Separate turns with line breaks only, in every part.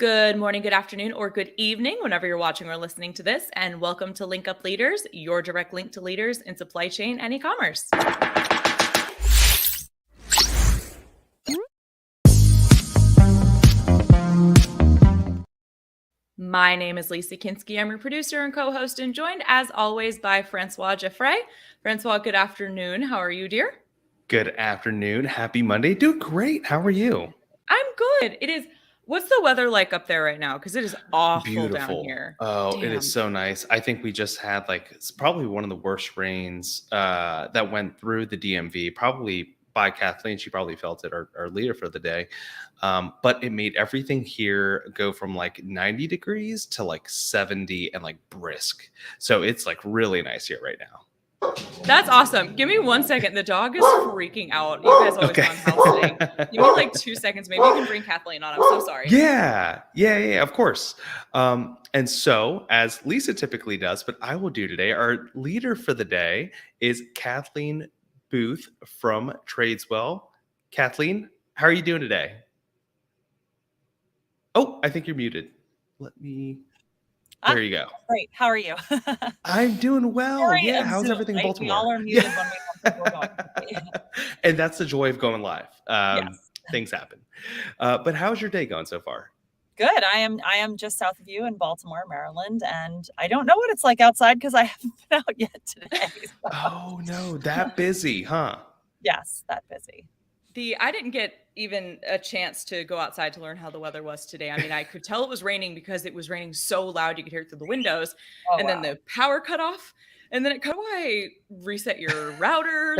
Good morning, good afternoon, or good evening, whenever you're watching or listening to this, and welcome to Link Up Leaders, your direct link to leaders in supply chain and e-commerce. My name is Lisa Kinski. I'm your producer and co-host, and joined, as always, by Francois Jeffrey. Francois, good afternoon. How are you, dear?
Good afternoon. Happy Monday. Doing great. How are you?
I'm good. It is. What's the weather like up there right now? Because it is awful down
Beautiful.
here.
Oh,
Damn.
it is so nice. I think we just had it's probably one of the worst rains that went through the DMV, probably by Kathleen. She probably felt it, our leader for the day. But it made everything here go from 90 degrees to 70 and brisk. So it's really nice here right now.
That's awesome. Give me 1 second. The dog is freaking out. You guys always on house sitting. Give me 2 seconds. Maybe you can bring Kathleen on. I'm so sorry.
Yeah, of course. And so, as Lisa typically does, but I will do today, our leader for the day is Kathleen Booth from Tradeswell. Kathleen, how are you doing today? Oh, I think you're muted. There you go.
Great. How are you?
I'm doing well. Yeah. How's everything in Baltimore?
We all are muted when we have to go.
And that's the joy of going live.
Yes.
Things happen. But how's your day going so far?
Good. I am just south of you in Baltimore, Maryland, and I don't know what it's like outside because I haven't been out yet today. So.
Oh no, that busy, huh?
Yes, that busy.
I didn't get even a chance to go outside to learn how the weather was today. I mean, I could tell it was raining because it was raining so loud you could hear it through the windows. Then the power cut off. And then it cut away, reset your router.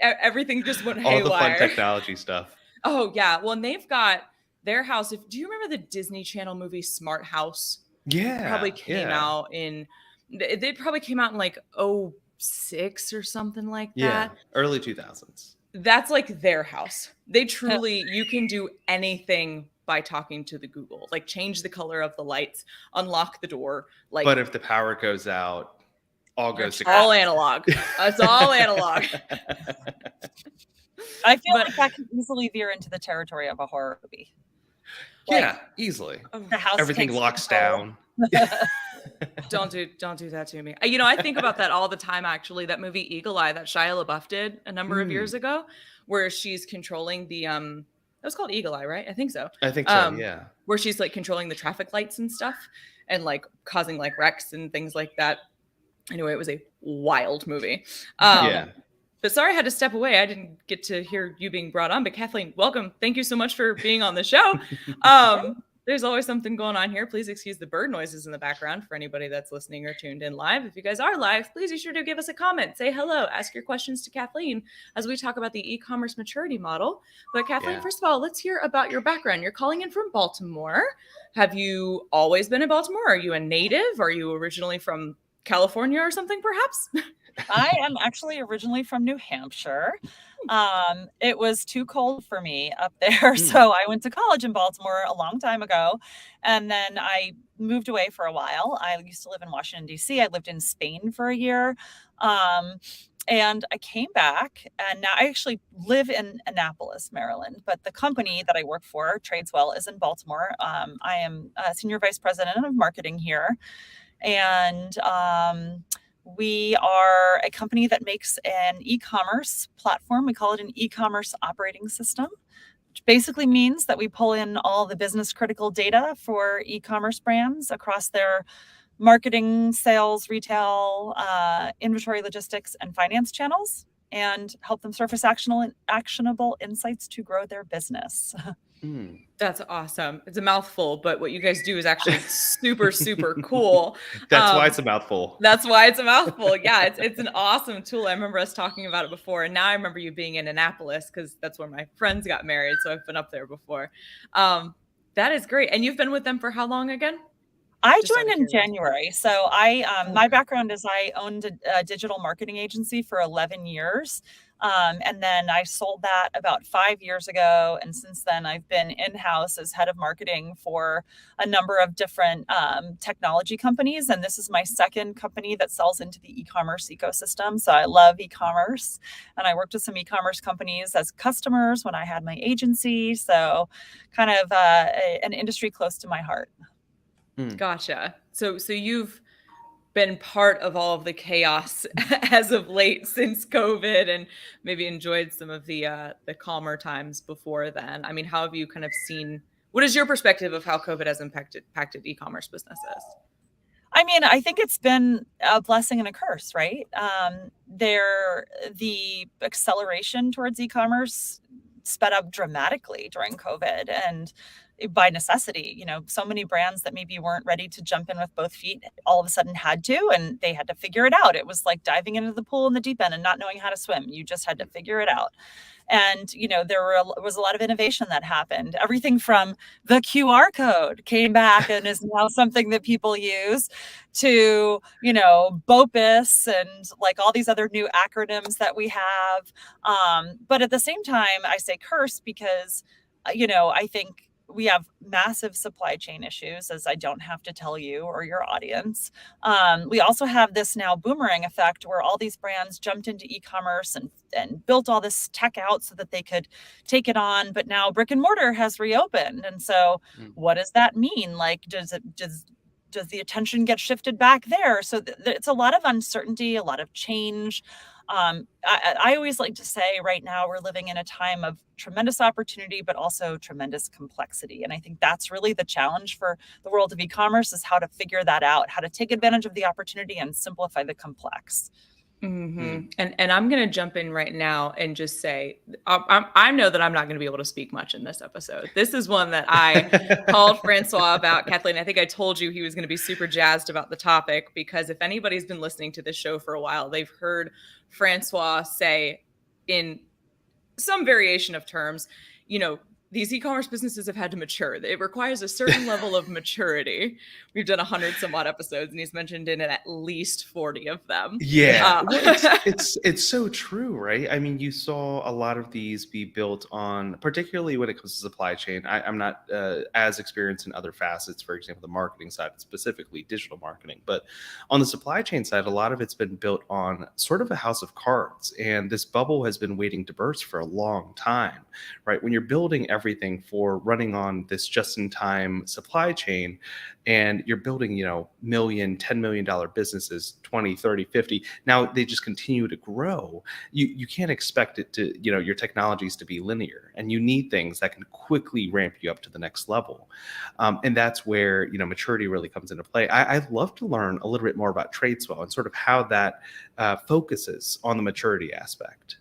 Everything just went haywire.
All the fun technology stuff.
Oh, yeah. Well, and they've got their house. Do you remember the Disney Channel movie Smart House?
Yeah.
Probably came out in, they probably came out in 06 or something like that.
Yeah, early 2000s.
That's their house. They truly, you can do anything by talking to the Google, change the color of the lights, unlock the door.
But if the power goes out, all goes to
all analog. It's all analog.
I feel like that can easily veer into the territory of a horror movie.
Yeah, easily.
The house
everything locks down.
Don't do that to me. I think about that all the time, actually. That movie Eagle Eye that Shia LaBeouf did a number of years ago, where she's controlling the it was called Eagle Eye, right? I think so.
Yeah.
Where she's controlling the traffic lights and stuff and causing wrecks and things like that. Anyway, it was a wild movie. But sorry I had to step away. I didn't get to hear you being brought on. But Kathleen, welcome. Thank you so much for being on the show. There's always something going on here. Please excuse the bird noises in the background for anybody that's listening or tuned in live. If you guys are live, please be sure to give us a comment. Say hello. Ask your questions to Kathleen as we talk about the e-commerce maturity model. But Kathleen, first of all, let's hear about your background. You're calling in from Baltimore. Have you always been in Baltimore? Are you a native? Are you originally from California or something, perhaps?
I am actually originally from New Hampshire. It was too cold for me up there. So I went to college in Baltimore a long time ago. And then I moved away for a while. I used to live in Washington, D.C. I lived in Spain for a year. And I came back, and now I actually live in Annapolis, Maryland. But the company that I work for, Tradeswell, is in Baltimore. I am a senior vice president of marketing here. And we are a company that makes an e-commerce platform. We call it an e-commerce operating system, which basically means that we pull in all the business critical data for e-commerce brands across their marketing, sales, retail, inventory, logistics, and finance channels, and help them surface actionable insights to grow their business.
That's awesome. It's a mouthful, but what you guys do is actually super, super cool.
That's why it's a mouthful.
That's why it's a mouthful. Yeah, it's an awesome tool. I remember us talking about it before, and now I remember you being in Annapolis because that's where my friends got married. So I've been up there before. That is great. And you've been with them for how long again?
I joined in January. So my background is I owned a digital marketing agency for 11 years. And then I sold that about 5 years ago. And since then, I've been in-house as head of marketing for a number of different technology companies. And this is my second company that sells into the e-commerce ecosystem. So I love e-commerce. And I worked with some e-commerce companies as customers when I had my agency. So kind of an industry close to my heart.
Gotcha. So you've been part of all of the chaos as of late since COVID, and maybe enjoyed some of the calmer times before then. I mean, how have you kind of seen, what is your perspective of how COVID has impacted e-commerce businesses?
I mean, I think it's been a blessing and a curse, right? The acceleration towards e-commerce sped up dramatically during COVID, and by necessity, so many brands that maybe weren't ready to jump in with both feet all of a sudden had to, and they had to figure it out. It was like diving into the pool in the deep end and not knowing how to swim. You just had to figure it out. And, there was a lot of innovation that happened. Everything from the QR code came back and is now something that people use, to, BOPUS and like all these other new acronyms that we have. But at the same time, I say curse because, I think we have massive supply chain issues, as I don't have to tell you or your audience. We also have this now boomerang effect where all these brands jumped into e-commerce and built all this tech out so that they could take it on. But now brick and mortar has reopened. And so what does that mean? Like, does the attention get shifted back there? So it's a lot of uncertainty, a lot of change. I always like to say right now we're living in a time of tremendous opportunity, but also tremendous complexity. And I think that's really the challenge for the world of e-commerce, is how to figure that out, how to take advantage of the opportunity and simplify the complex.
Mm-hmm. And I'm going to jump in right now and just say, I know that I'm not going to be able to speak much in this episode. This is one that I called Francois about. Kathleen, I think I told you he was going to be super jazzed about the topic, because if anybody's been listening to this show for a while, they've heard Francois say in some variation of terms, these e-commerce businesses have had to mature. It requires a certain level of maturity. We've done 100 some odd episodes, and he's mentioned in at least 40 of them.
Yeah, it's so true, right? I mean, you saw a lot of these be built on, particularly when it comes to supply chain. I'm not as experienced in other facets, for example, the marketing side, specifically digital marketing. But on the supply chain side, a lot of it's been built on sort of a house of cards. And this bubble has been waiting to burst for a long time, right? When you're building everything for running on this just-in-time supply chain, and you're building, $1 million, $10 million businesses, 20, 30, 50. Now they just continue to grow. You can't expect it to, your technologies to be linear, and you need things that can quickly ramp you up to the next level. And that's where, maturity really comes into play. I'd love to learn a little bit more about Tradeswell and sort of how that focuses on the maturity aspect.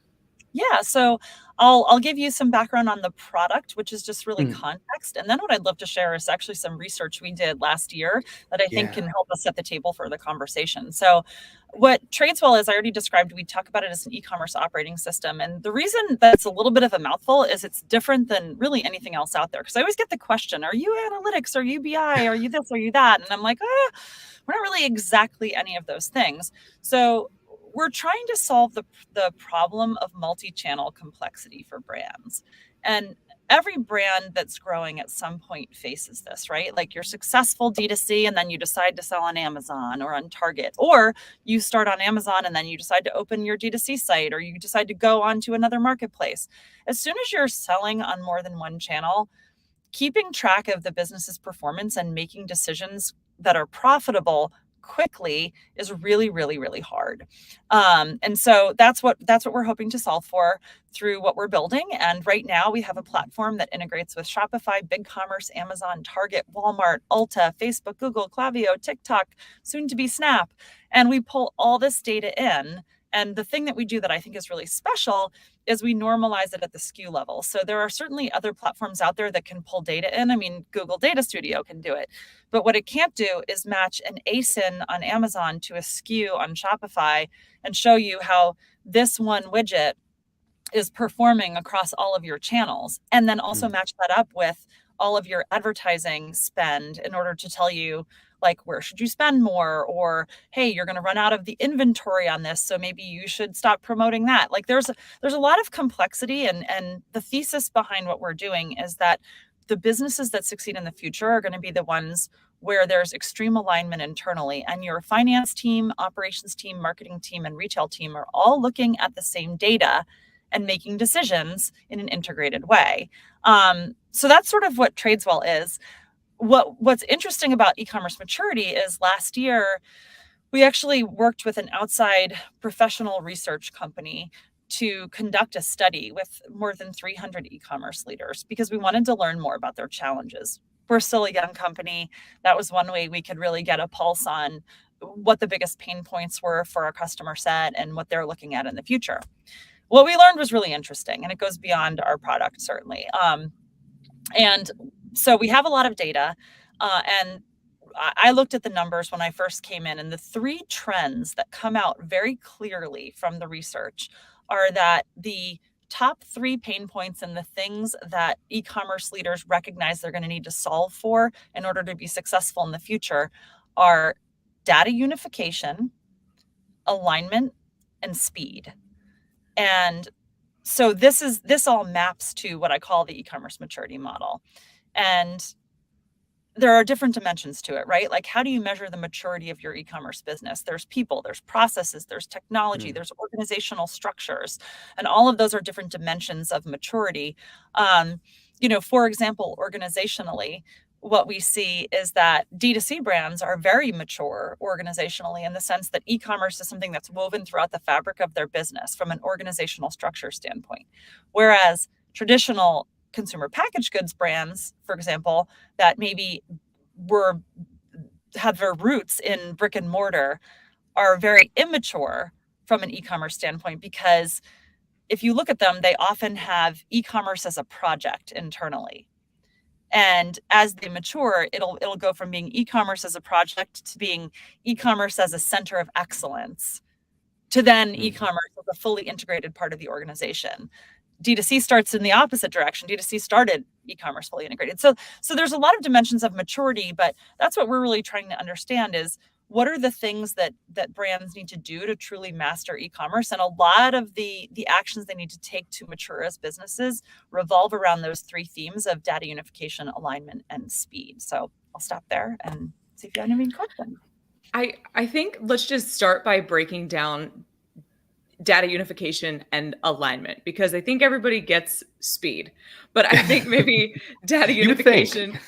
Yeah, so I'll give you some background on the product, which is just really context. And then what I'd love to share is actually some research we did last year that I think can help us set the table for the conversation. So what Tradeswell is, I already described, we talk about it as an e-commerce operating system. And the reason that's a little bit of a mouthful is it's different than really anything else out there. Because I always get the question, are you analytics? Are you BI? Are you this? Are you that? And I'm like, we're not really exactly any of those things. So we're trying to solve the problem of multi-channel complexity for brands. And every brand that's growing at some point faces this, right? Like, you're successful D2C and then you decide to sell on Amazon or on Target, or you start on Amazon and then you decide to open your D2C site, or you decide to go on to another marketplace. As soon as you're selling on more than one channel, keeping track of the business's performance and making decisions that are profitable quickly is really, really, really hard. And so that's what we're hoping to solve for through what we're building. And right now we have a platform that integrates with Shopify, BigCommerce, Amazon, Target, Walmart, Ulta, Facebook, Google, Klaviyo, TikTok, soon to be Snap. And we pull all this data in. And the thing that we do that I think is really special is we normalize it at the SKU level. So there are certainly other platforms out there that can pull data in. I mean, Google Data Studio can do it. But what it can't do is match an ASIN on Amazon to a SKU on Shopify and show you how this one widget is performing across all of your channels. And then also match that up with all of your advertising spend in order to tell you, like, where should you spend more, or hey, you're going to run out of the inventory on this, so maybe you should stop promoting that. Like, there's a lot of complexity, and the thesis behind what we're doing is that the businesses that succeed in the future are going to be the ones where there's extreme alignment internally, and your finance team, operations team, marketing team, and retail team are all looking at the same data and making decisions in an integrated way. So that's sort of what Tradeswell is. What's interesting about e-commerce maturity is last year, we actually worked with an outside professional research company to conduct a study with more than 300 e-commerce leaders because we wanted to learn more about their challenges. We're still a young company. That was one way we could really get a pulse on what the biggest pain points were for our customer set and what they're looking at in the future. What we learned was really interesting, and it goes beyond our product, certainly. And so we have a lot of data, and I looked at the numbers when I first came in, and the three trends that come out very clearly from the research are that the top three pain points and the things that e-commerce leaders recognize they're going to need to solve for in order to be successful in the future are data unification, alignment, and speed. And so this all maps to what I call the e-commerce maturity model. And there are different dimensions to it, right? Like, how do you measure the maturity of your e-commerce business? There's people, there's processes, there's technology, there's organizational structures, and all of those are different dimensions of maturity. For example, organizationally, what we see is that D2C brands are very mature organizationally in the sense that e-commerce is something that's woven throughout the fabric of their business from an organizational structure standpoint. Whereas traditional consumer packaged goods brands, for example, that maybe have their roots in brick and mortar are very immature from an e-commerce standpoint, because if you look at them, they often have e-commerce as a project internally. And as they mature, it'll go from being e-commerce as a project to being e-commerce as a center of excellence to then e-commerce as a fully integrated part of the organization. D2C starts in the opposite direction. D2C started e-commerce fully integrated. So there's a lot of dimensions of maturity, but that's what we're really trying to understand is what are the things that brands need to do to truly master e-commerce? And a lot of the actions they need to take to mature as businesses revolve around those three themes of data unification, alignment, and speed. So I'll stop there and see if you have any questions.
I think let's just start by breaking down data unification and alignment, because I think everybody gets speed, but I think maybe data unification,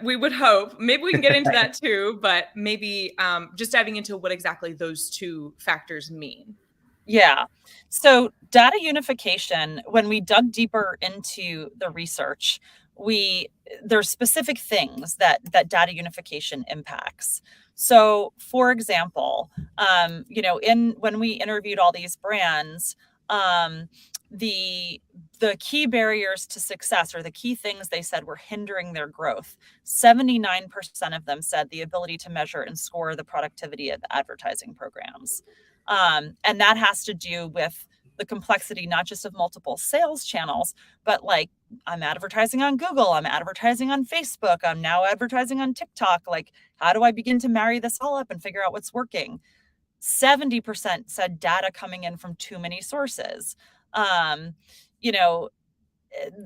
we would hope, maybe we can get into that too, but maybe just diving into what exactly those two factors mean.
Yeah. So data unification, when we dug deeper into the research, there's specific things that data unification impacts. So, for example, when we interviewed all these brands, the key barriers to success, or the key things they said were hindering their growth, 79% of them said the ability to measure and score the productivity of advertising programs. And that has to do with the complexity, not just of multiple sales channels, but like, I'm advertising on Google, I'm advertising on Facebook, I'm now advertising on TikTok. Like, how do I begin to marry this all up and figure out what's working? 70% said data coming in from too many sources.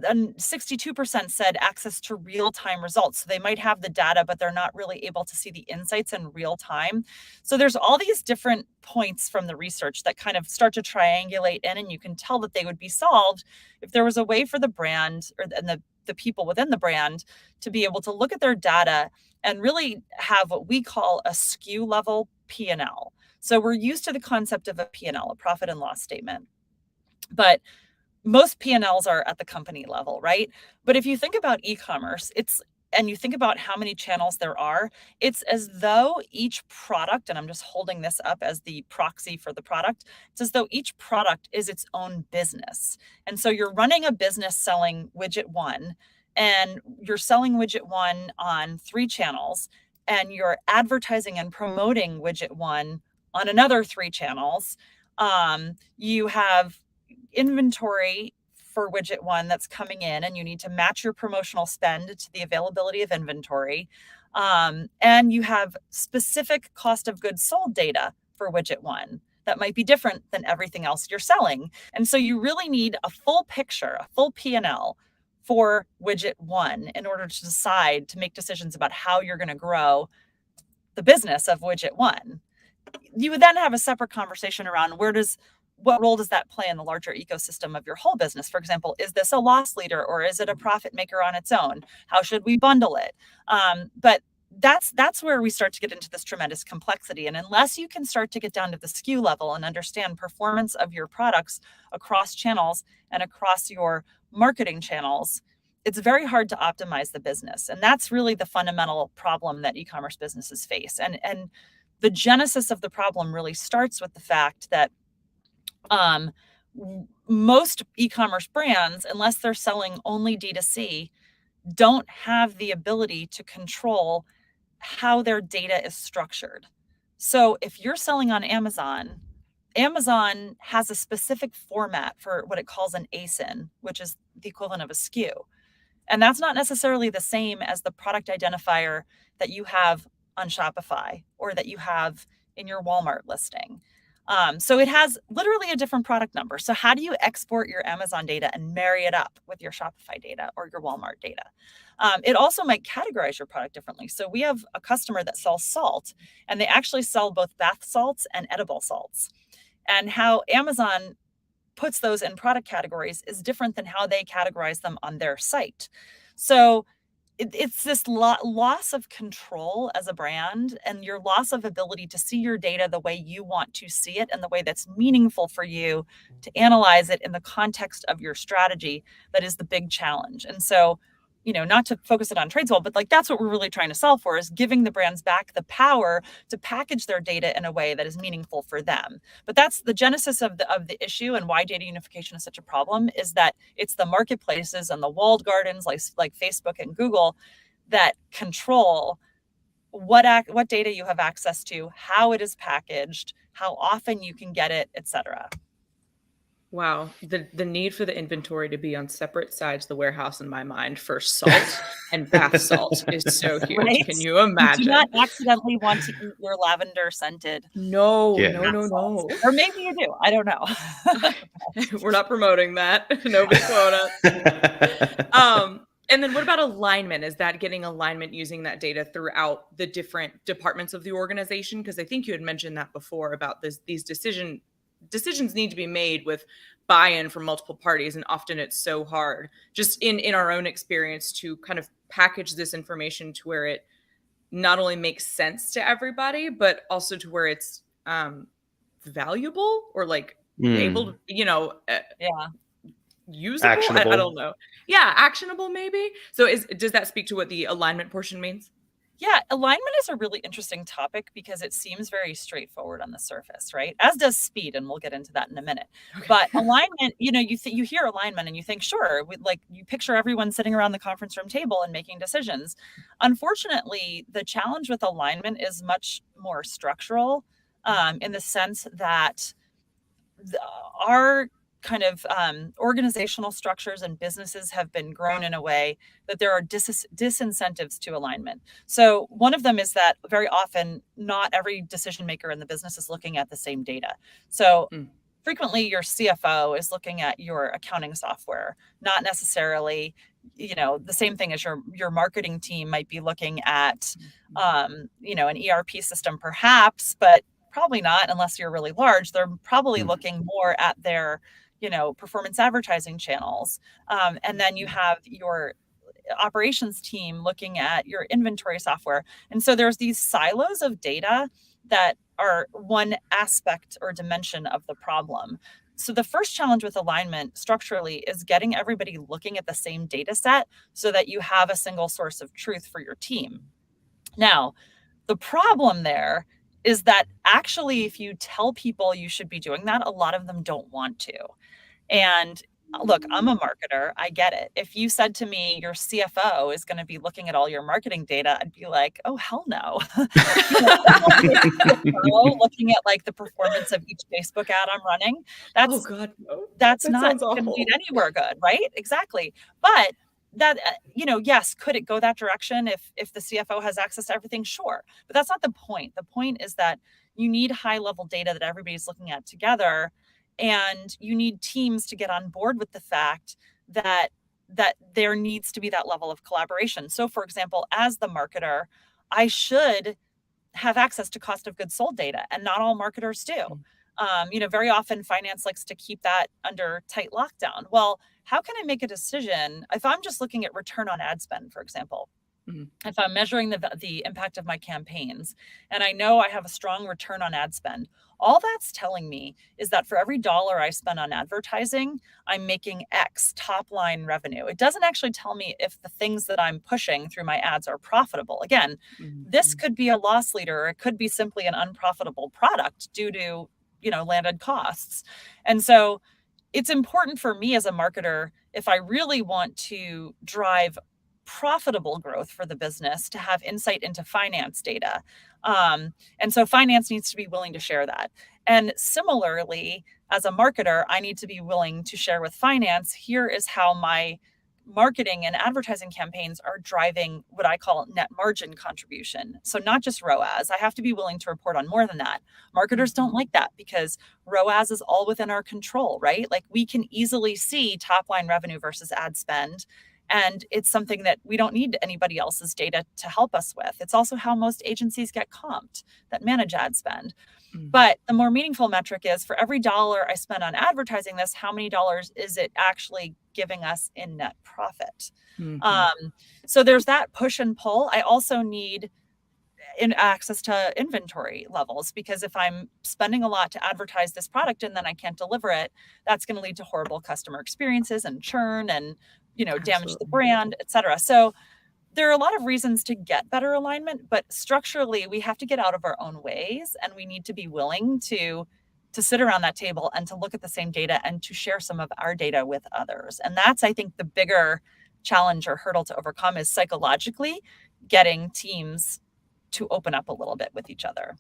And 62% said access to real-time results. So they might have the data, but they're not really able to see the insights in real time. So there's all these different points from the research that kind of start to triangulate in, and you can tell that they would be solved if there was a way for the brand and the people within the brand to be able to look at their data and really have what we call a SKU level P&L. So we're used to the concept of a P&L, a profit and loss statement. But most P&Ls are at the company level, right? But if you think about e-commerce, and you think about how many channels there are, it's as though each product, and I'm just holding this up as the proxy for the product, it's as though each product is its own business. And so you're running a business selling widget one, and you're selling widget one on 3 channels, and you're advertising and promoting widget one on another 3 channels. You have inventory for widget one that's coming in, and you need to match your promotional spend to the availability of inventory. And you have specific cost of goods sold data for widget one that might be different than everything else you're selling. And so you really need a full picture, a full P&L for widget one in order to decide to make decisions about how you're going to grow the business of widget one. You would then have a separate conversation around what role does that play in the larger ecosystem of your whole business? For example, is this a loss leader or is it a profit maker on its own? How should we bundle it? But that's where we start to get into this tremendous complexity. And unless you can start to get down to the SKU level and understand performance of your products across channels and across your marketing channels, it's very hard to optimize the business. And that's really the fundamental problem that e-commerce businesses face. And the genesis of the problem really starts with the fact that most e-commerce brands, unless they're selling only D2C, don't have the ability to control how their data is structured. So if you're selling on Amazon, Amazon has a specific format for what it calls an ASIN, which is the equivalent of a SKU. And that's not necessarily the same as the product identifier that you have on Shopify or that you have in your Walmart listing. So it has literally a different product number. So how do you export your Amazon data and marry it up with your Shopify data or your Walmart data? It also might categorize your product differently. So we have a customer that sells salt, and they actually sell both bath salts and edible salts. And how Amazon puts those in product categories is different than how they categorize them on their site. So it's this loss of control as a brand, and your loss of ability to see your data the way you want to see it and the way that's meaningful for you to analyze it in the context of your strategy. That is the big challenge. And so, not to focus it on Tradeswell, but that's what we're really trying to solve for, is giving the brands back the power to package their data in a way that is meaningful for them. But that's the genesis of the issue, and why data unification is such a problem, is that it's the marketplaces and the walled gardens like Facebook and Google that control what data you have access to, how it is packaged, how often you can get it, etc.
Wow. The need for the inventory to be on separate sides of the warehouse in my mind for salt and bath salt is so huge.
Right?
Can you imagine?
You do not accidentally want to eat your lavender scented.
No.
Or maybe you do. I don't know.
We're not promoting that. Nobody quote us. And then what about alignment? Is that getting alignment using that data throughout the different departments of the organization? Because I think you had mentioned that before about these decisions need to be made with buy-in from multiple parties, and often it's so hard just in our own experience to kind of package this information to where it not only makes sense to everybody, but also to where it's valuable or able to, usable.
Actionable.
I don't know. Yeah, actionable maybe. So does that speak to what the alignment portion means?
Yeah, alignment is a really interesting topic because it seems very straightforward on the surface, right? As does speed, and we'll get into that in a minute. Okay. But alignment, you hear alignment and you think, sure, you picture everyone sitting around the conference room table and making decisions. Unfortunately, the challenge with alignment is much more structural, in the sense that our kind of organizational structures and businesses have been grown in a way that there are disincentives to alignment. So one of them is that very often not every decision maker in the business is looking at the same data. So frequently your CFO is looking at your accounting software, not necessarily the same thing as your marketing team might be looking at an ERP system perhaps, but probably not unless you're really large. They're probably looking more at their performance advertising channels. And then you have your operations team looking at your inventory software. And so there's these silos of data that are one aspect or dimension of the problem. So the first challenge with alignment structurally is getting everybody looking at the same data set so that you have a single source of truth for your team. Now, the problem there is that actually, if you tell people you should be doing that, a lot of them don't want to. And look, I'm a marketer. I get it. If you said to me, your CFO is going to be looking at all your marketing data, I'd be like, oh, hell no. Looking at like the performance of each Facebook ad I'm running.
Oh God, no.
That's
That
not
sounds
going to lead
awful.
anywhere good, right? Exactly. But that, yes, could it go that direction if the CFO has access to everything? Sure. But that's not the point. The point is that you need high level data that everybody's looking at together. And you need teams to get on board with the fact that there needs to be that level of collaboration. So for example, as the marketer, I should have access to cost of goods sold data, and not all marketers do. Very often finance likes to keep that under tight lockdown. Well, how can I make a decision if I'm just looking at return on ad spend, for example? If I'm measuring the impact of my campaigns and I know I have a strong return on ad spend, all that's telling me is that for every dollar I spend on advertising, I'm making X top line revenue. It doesn't actually tell me if the things that I'm pushing through my ads are profitable. Again, this could be a loss leader, or it could be simply an unprofitable product due to, landed costs. And so it's important for me as a marketer, if I really want to drive profitable growth for the business, to have insight into finance data. And so finance needs to be willing to share that. And similarly, as a marketer, I need to be willing to share with finance, here is how my marketing and advertising campaigns are driving what I call net margin contribution. So not just ROAS. I have to be willing to report on more than that. Marketers don't like that because ROAS is all within our control, right? Like we can easily see top line revenue versus ad spend. And it's something that we don't need anybody else's data to help us with. It's also how most agencies get comped that manage ad spend. But the more meaningful metric is, for every dollar I spend on advertising this, how many dollars is it actually giving us in net profit? So there's that push and pull. I also need access to inventory levels, because if I'm spending a lot to advertise this product and then I can't deliver it, that's going to lead to horrible customer experiences and churn and damage to the brand, et cetera. So there are a lot of reasons to get better alignment, but structurally we have to get out of our own ways, and we need to be willing to sit around that table and to look at the same data and to share some of our data with others. And that's, I think, the bigger challenge or hurdle to overcome, is psychologically getting teams to open up a little bit with each other.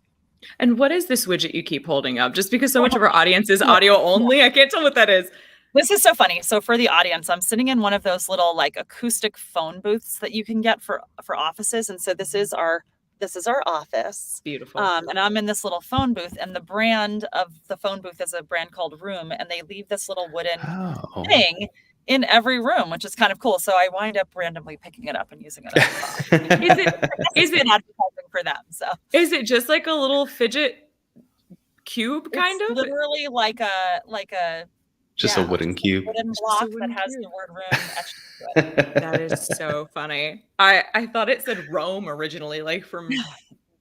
And what is this widget you keep holding up? Just because so much of our audience is audio only, I can't tell what that is.
This is so funny. So for the audience, I'm sitting in one of those little like acoustic phone booths that you can get for offices. And so this is our office.
Beautiful.
And I'm in this little phone booth, and the brand of the phone booth is a brand called Room, and they leave this little wooden thing in every room, which is kind of cool. So I wind up randomly picking it up and using it. Is it advertising for them? So
is it just like a little fidget cube kind of?
Literally like a
just a wooden cube.
Wooden block that has the word room etched into it.
That is so funny. I thought it said Rome originally, like from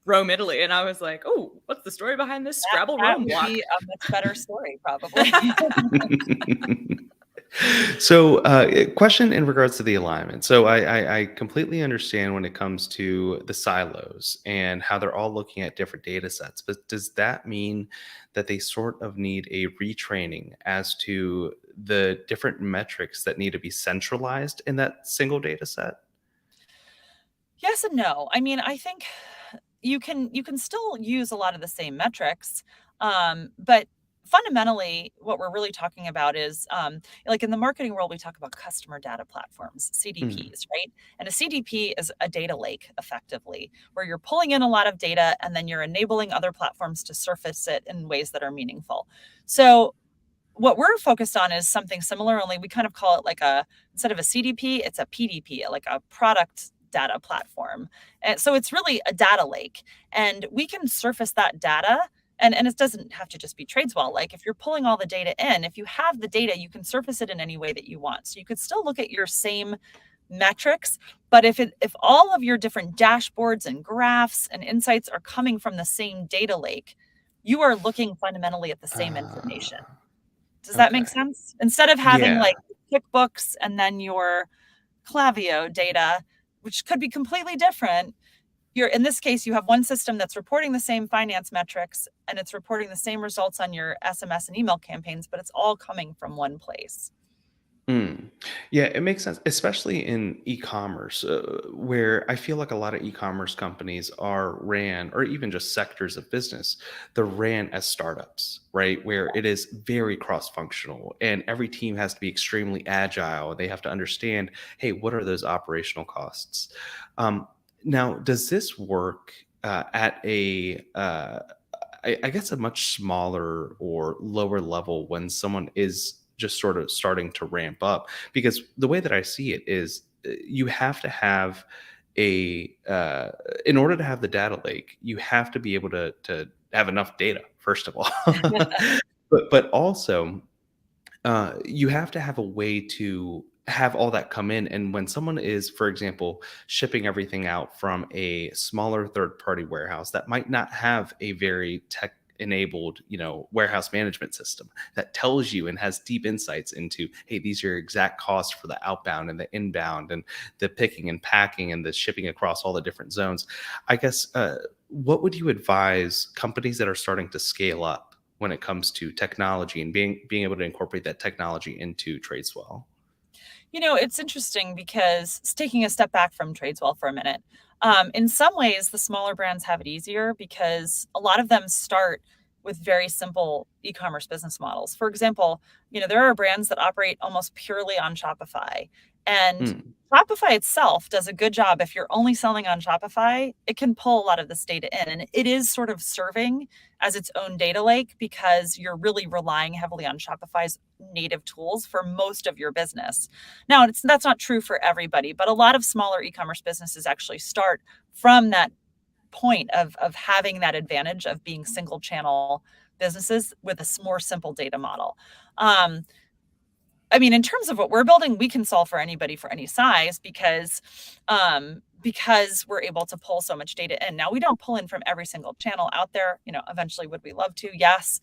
Rome, Italy. And I was like, oh, what's the story behind this Scrabble Rome block?
That would be a much better story, probably.
So question in regards to the alignment. So I completely understand when it comes to the silos and how they're all looking at different data sets, but does that mean that they sort of need a retraining as to the different metrics that need to be centralized in that single data set?
Yes and no. I mean, I think you can still use a lot of the same metrics, but fundamentally, what we're really talking about is, like in the marketing world, we talk about customer data platforms, CDPs, right? And a CDP is a data lake, effectively, where you're pulling in a lot of data and then you're enabling other platforms to surface it in ways that are meaningful. So what we're focused on is something similar, only we kind of call it like instead of a CDP, it's a PDP, like a product data platform. And so it's really a data lake, and we can surface that data. And it doesn't have to just be Tradeswell. Like if you're pulling all the data in, if you have the data, you can surface it in any way that you want. So you could still look at your same metrics, but if all of your different dashboards and graphs and insights are coming from the same data lake, you are looking fundamentally at the same information. Does that make sense? Instead of having like QuickBooks and then your Klaviyo data, which could be completely different, in this case, you have one system that's reporting the same finance metrics and it's reporting the same results on your SMS and email campaigns, but it's all coming from one place.
Mm. Yeah, it makes sense, especially in e-commerce, where I feel like a lot of e-commerce companies are ran, or even just sectors of business, they're ran as startups, right? Where it is very cross-functional, and every team has to be extremely agile. They have to understand, hey, what are those operational costs? Um, Now, does this work at I guess a much smaller or lower level when someone is just sort of starting to ramp up? Because the way that I see it is you have to have in order to have the data lake, you have to be able to have enough data, first of all. But also you have to have a way to have all that come in. And when someone is, for example, shipping everything out from a smaller third party warehouse that might not have a very tech enabled, warehouse management system that tells you and has deep insights into, hey, these are your exact costs for the outbound and the inbound and the picking and packing and the shipping across all the different zones. I guess what would you advise companies that are starting to scale up when it comes to technology and being able to incorporate that technology into Tradeswell?
It's interesting because taking a step back from Tradeswell for a minute, in some ways, the smaller brands have it easier because a lot of them start with very simple e-commerce business models. For example, there are brands that operate almost purely on Shopify, and
Mm,
Shopify itself does a good job. If you're only selling on Shopify, it can pull a lot of this data in, and it is sort of serving as its own data lake because you're really relying heavily on Shopify's native tools for most of your business. Now, that's not true for everybody, but a lot of smaller e-commerce businesses actually start from that point of having that advantage of being single channel businesses with a more simple data model. Um, in terms of what we're building, we can solve for anybody for any size because we're able to pull so much data in. Now, we don't pull in from every single channel out there. Eventually, would we love to? Yes.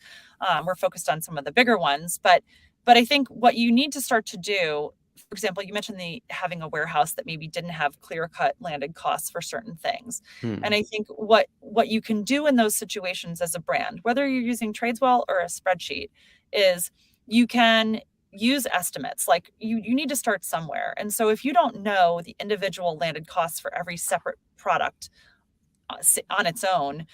We're focused on some of the bigger ones, but I think what you need to start to do, for example, you mentioned having a warehouse that maybe didn't have clear-cut landed costs for certain things. And
mm,
I think what you can do in those situations as a brand, whether you're using Tradeswell or a spreadsheet, is you can use estimates. Like you need to start somewhere. And so if you don't know the individual landed costs for every separate product on its own,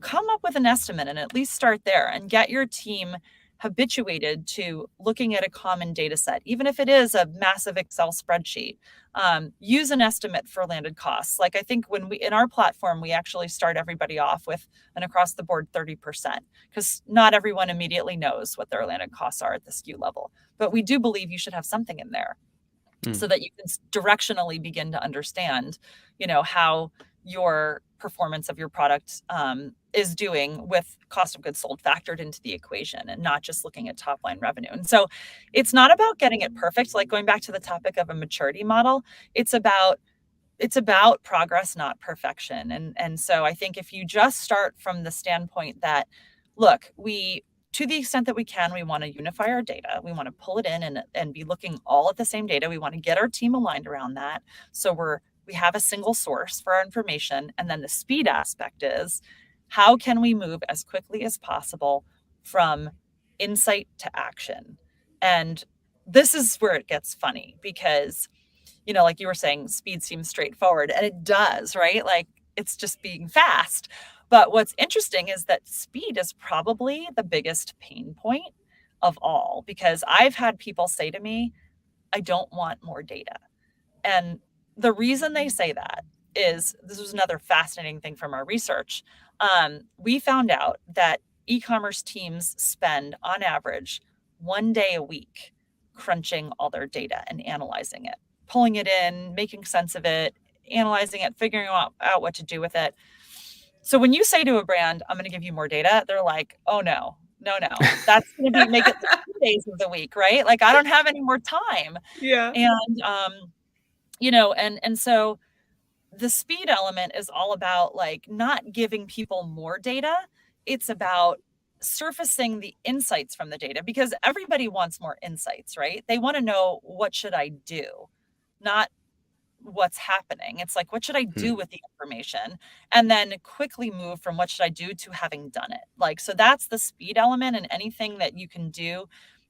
come up with an estimate and at least start there and get your team habituated to looking at a common data set, even if it is a massive Excel spreadsheet. Use an estimate for landed costs. Like I think when in our platform, we actually start everybody off with an across the board 30%, because not everyone immediately knows what their landed costs are at the SKU level. But we do believe you should have something in there so
mm.
that you can directionally begin to understand, how your performance of your product is doing with cost of goods sold factored into the equation and not just looking at top line revenue. And so it's not about getting it perfect. Like going back to the topic of a maturity model, it's about progress, not perfection. And so I think if you just start from the standpoint that, look, to the extent that we can, we want to unify our data. We want to pull it in and be looking all at the same data. We want to get our team aligned around that. So we have a single source for our information. And then the speed aspect is, how can we move as quickly as possible from insight to action? And this is where it gets funny because, like you were saying, speed seems straightforward, and it does, right? Like it's just being fast. But what's interesting is that speed is probably the biggest pain point of all, because I've had people say to me, I don't want more data. And the reason they say that is, this was another fascinating thing from our research. We found out that e-commerce teams spend on average 1 day a week crunching all their data and analyzing it, pulling it in, making sense of it, analyzing it, figuring out what to do with it. So when you say to a brand, I'm going to give you more data, they're like, oh no, no, no, that's going to make it 2 days of the week, right? Like I don't have any more time.
Yeah.
And, and so the speed element is all about like not giving people more data. It's about surfacing the insights from the data, because everybody wants more insights, right? They want to know, what should I do? Not what's happening. It's like, what should I do with the information? And then quickly move from what should I do to having done it. Like, so that's the speed element, and anything that you can do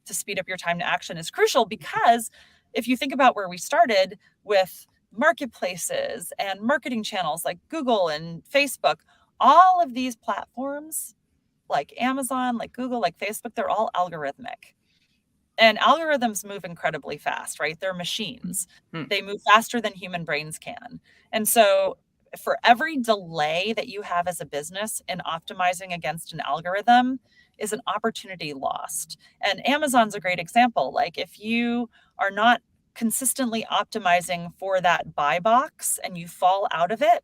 to speed up your time to action is crucial, because if you think about where we started with marketplaces and marketing channels like Google and Facebook, all of these platforms like Amazon, like Google, like Facebook, they're all algorithmic. And algorithms move incredibly fast, right? They're machines. They move faster than human brains can. And so for every delay that you have as a business in optimizing against an algorithm is an opportunity lost. And Amazon's a great example. Like if you are not consistently optimizing for that buy box and you fall out of it,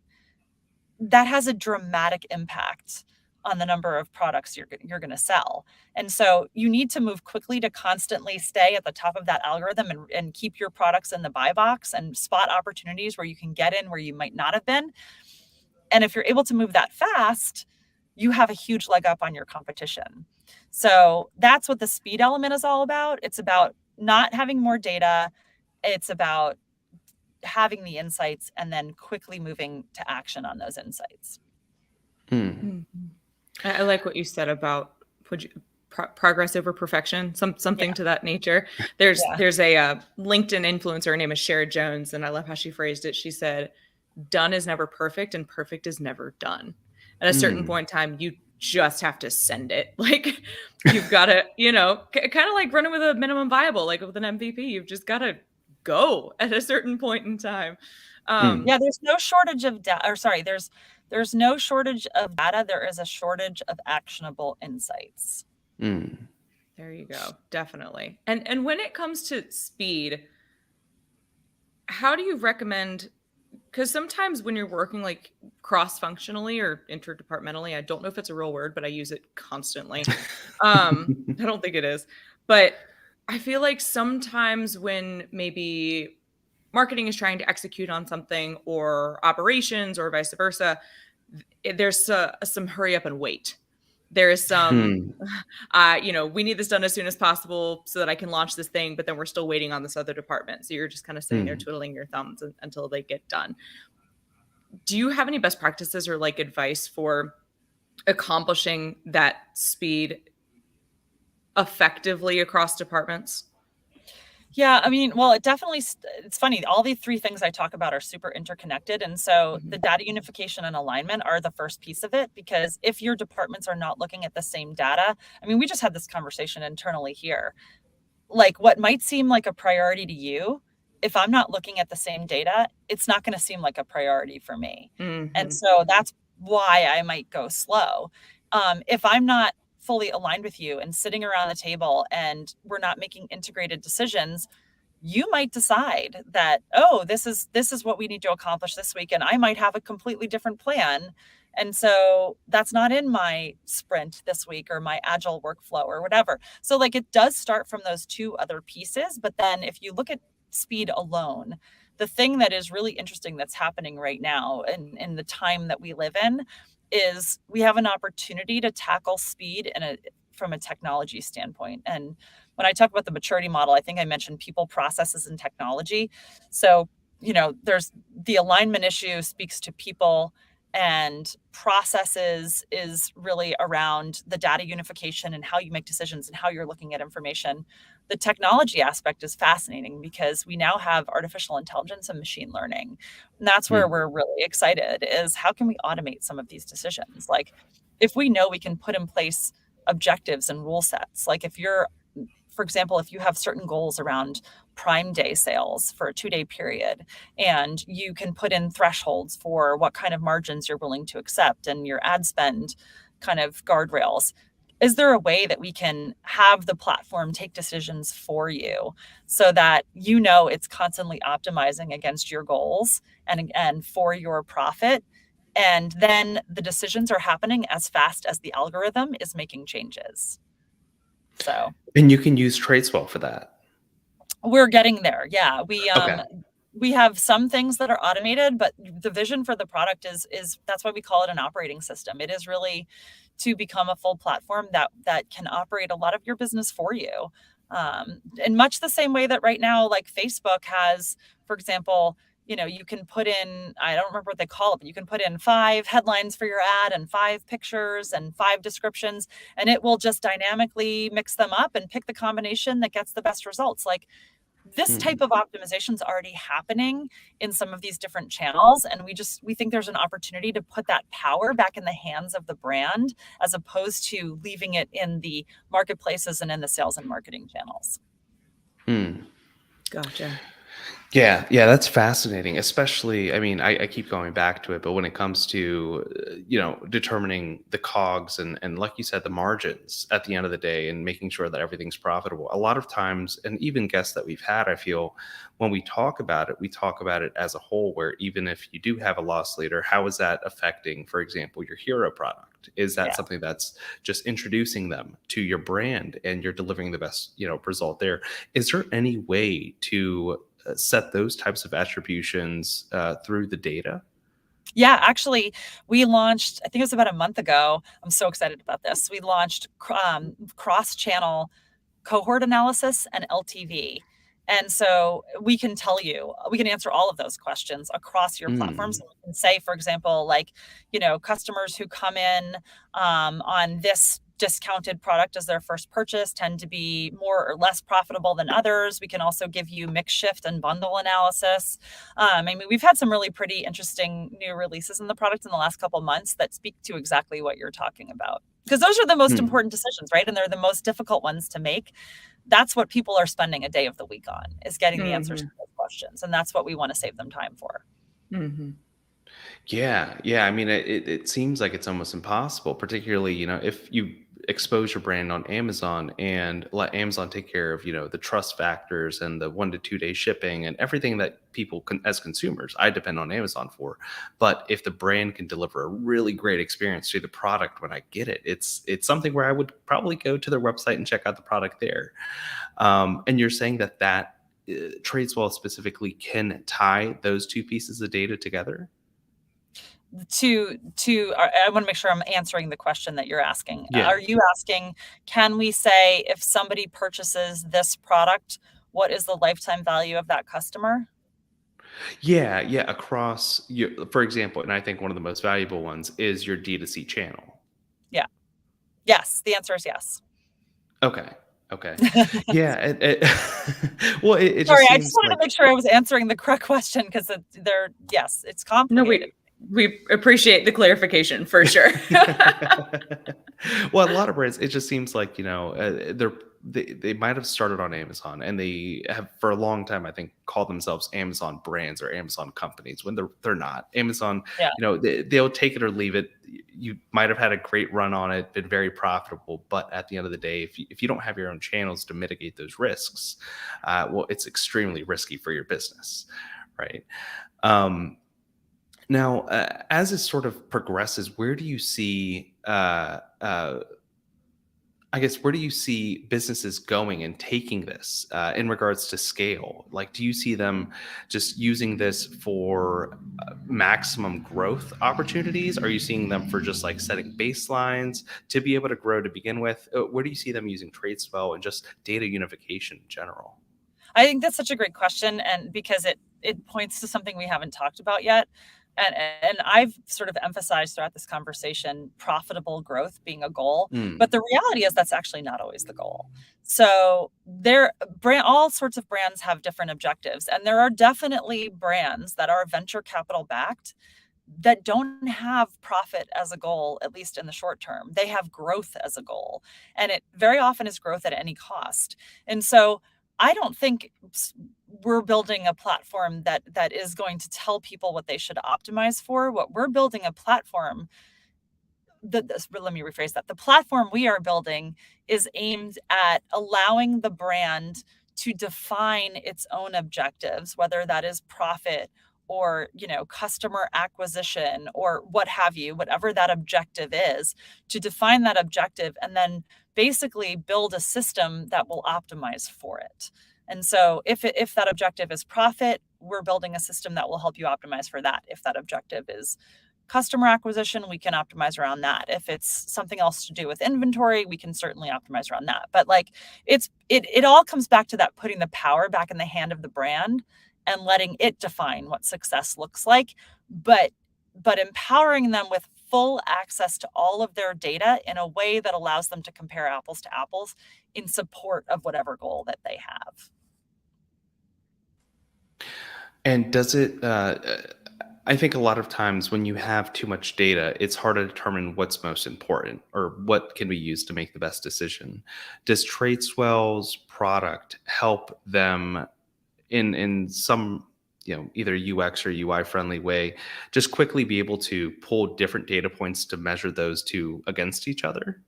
that has a dramatic impact on the number of products you're going to sell. And so you need to move quickly to constantly stay at the top of that algorithm and keep your products in the buy box and spot opportunities where you can get in where you might not have been. And if you're able to move that fast, you have a huge leg up on your competition. So that's what the speed element is all about. It's about not having more data. It's about having the insights and then quickly moving to action on those insights.
I like what you said about progress over perfection, something to that nature. There's a LinkedIn influencer, her name is Sherry Jones, and I love how she phrased it. She said, done is never perfect and perfect is never done. At a certain point in time, you just have to send it. Like you've got to, kind of like running with a minimum viable, like with an MVP, you've just got to go at a certain point in time.
There's no shortage of there's no shortage of data. There is a shortage of actionable insights.
There you go. Definitely. And when it comes to speed, how do you recommend, because sometimes when you're working like cross-functionally or interdepartmentally, I don't know if it's a real word, but I use it constantly. I don't think it is, but I feel like sometimes when maybe marketing is trying to execute on something or operations or vice versa, there's some hurry up and wait. There is some, we need this done as soon as possible so that I can launch this thing, but then we're still waiting on this other department. So you're just kind of sitting there twiddling your thumbs until they get done. Do you have any best practices or like advice for accomplishing that speed effectively across departments?
Yeah, I mean, well, it's funny. All the three things I talk about are super interconnected. And so the data unification and alignment are the first piece of it, because if your departments are not looking at the same data, I mean, we just had this conversation internally here. Like what might seem like a priority to you, if I'm not looking at the same data, it's not going to seem like a priority for me. And so that's why I might go slow. If I'm not fully aligned with you and sitting around the table and we're not making integrated decisions, you might decide that, this is what we need to accomplish this week. And I might have a completely different plan. And so that's not in my sprint this week or my agile workflow or whatever. So like it does start from those two other pieces. But then if you look at speed alone, the thing that is really interesting that's happening right now in the time that we live in is we have an opportunity to tackle speed from a technology standpoint. And when I talk about the maturity model, I think I mentioned people, processes, and technology. So, there's the alignment issue speaks to people, and processes is really around the data unification and how you make decisions and how you're looking at information. The technology aspect is fascinating because we now have artificial intelligence and machine learning. And that's where we're really excited, is how can we automate some of these decisions? Like if we know we can put in place objectives and rule sets, like for example, if you have certain goals around Prime Day sales for a 2-day period, and you can put in thresholds for what kind of margins you're willing to accept and your ad spend kind of guardrails, is there a way that we can have the platform take decisions for you so that it's constantly optimizing against your goals and for your profit? And then the decisions are happening as fast as the algorithm is making changes. So,
and you can use Tradeswell for that.
We're getting there. Yeah. We have some things that are automated, but the vision for the product is that's why we call it an operating system. It is really to become a full platform that can operate a lot of your business for you. In much the same way that right now, like Facebook has, for example, you can put in, I don't remember what they call it, but you can put in 5 headlines for your ad and 5 pictures and 5 descriptions, and it will just dynamically mix them up and pick the combination that gets the best results. Like, this type of optimization is already happening in some of these different channels. And we think there's an opportunity to put that power back in the hands of the brand, as opposed to leaving it in the marketplaces and in the sales and marketing channels.
Gotcha.
Yeah, that's fascinating. Especially, I mean, I keep going back to it, but when it comes to, determining the COGS and like you said, the margins at the end of the day and making sure that everything's profitable. A lot of times, and even guests that we've had, I feel when we talk about it as a whole, where even if you do have a loss leader, how is that affecting, for example, your hero product? Is that something that's just introducing them to your brand and you're delivering the best, result there? Is there any way to set those types of attributions through the data?
Yeah, actually, we launched, I think it was about a month ago. I'm so excited about this. We launched cross-channel cohort analysis and LTV. And so we can answer all of those questions across your platforms. And we can say, for example, like, customers who come in on this discounted product as their first purchase tend to be more or less profitable than others. We can also give you mix shift and bundle analysis. We've had some really pretty interesting new releases in the product in the last couple of months that speak to exactly what you're talking about. Because those are the most important decisions, right? And they're the most difficult ones to make. That's what people are spending a day of the week on, is getting the answers to those questions. And that's what we want to save them time for.
Yeah. I mean, it seems like it's almost impossible, particularly, if you expose your brand on Amazon and let Amazon take care of, the trust factors and the 1 to 2 day shipping and everything that people as consumers, I depend on Amazon for. But if the brand can deliver a really great experience to the product when I get it, it's something where I would probably go to their website and check out the product there. And you're saying that Tradeswell specifically can tie those two pieces of data together?
I want to make sure I'm answering the question that you're asking.
Yeah.
Are you asking, can we say if somebody purchases this product, what is the lifetime value of that customer?
Yeah. Across for example, and I think one of the most valuable ones is your D2C channel.
Yeah. Yes. The answer is yes.
Okay. Yeah. Well, it
Sorry,
just
I just wanted to make sure I was answering the correct question, because it's complicated.
No, we appreciate the clarification for sure.
Well, a lot of brands, it just seems like, they might have started on Amazon, and they have for a long time, I think, called themselves Amazon brands or Amazon companies, when they're not. Amazon, they'll take it or leave it. You might have had a great run on it, been very profitable, but at the end of the day, if you don't have your own channels to mitigate those risks, well, it's extremely risky for your business, right? Now, as it sort of progresses, where do you see, where do you see businesses going and taking this in regards to scale? Like, do you see them just using this for maximum growth opportunities? Are you seeing them for just like setting baselines to be able to grow to begin with? Where do you see them using Tradeswell and just data unification in general?
I think that's such a great question, and because it points to something we haven't talked about yet. And I've sort of emphasized throughout this conversation, profitable growth being a goal. But the reality is that's actually not always the goal. So all sorts of brands have different objectives. And there are definitely brands that are venture capital backed that don't have profit as a goal, at least in the short term. They have growth as a goal. And it very often is growth at any cost. And so I don't think we're building a platform that is going to tell people what they should optimize for. What we're building a platform let me rephrase that. The platform we are building is aimed at allowing the brand to define its own objectives, whether that is profit or, customer acquisition or what have you, whatever that objective is, to define that objective and then basically build a system that will optimize for it. And so if that objective is profit, we're building a system that will help you optimize for that. If that objective is customer acquisition, we can optimize around that. If it's something else to do with inventory, we can certainly optimize around that. But it all comes back to that, putting the power back in the hand of the brand and letting it define what success looks like, but empowering them with full access to all of their data in a way that allows them to compare apples to apples in support of whatever goal that they have.
And does it, I think a lot of times when you have too much data, it's hard to determine what's most important or what can be used to make the best decision. Does Tradeswell's product help them in some, either UX or UI friendly way, just quickly be able to pull different data points to measure those two against each other?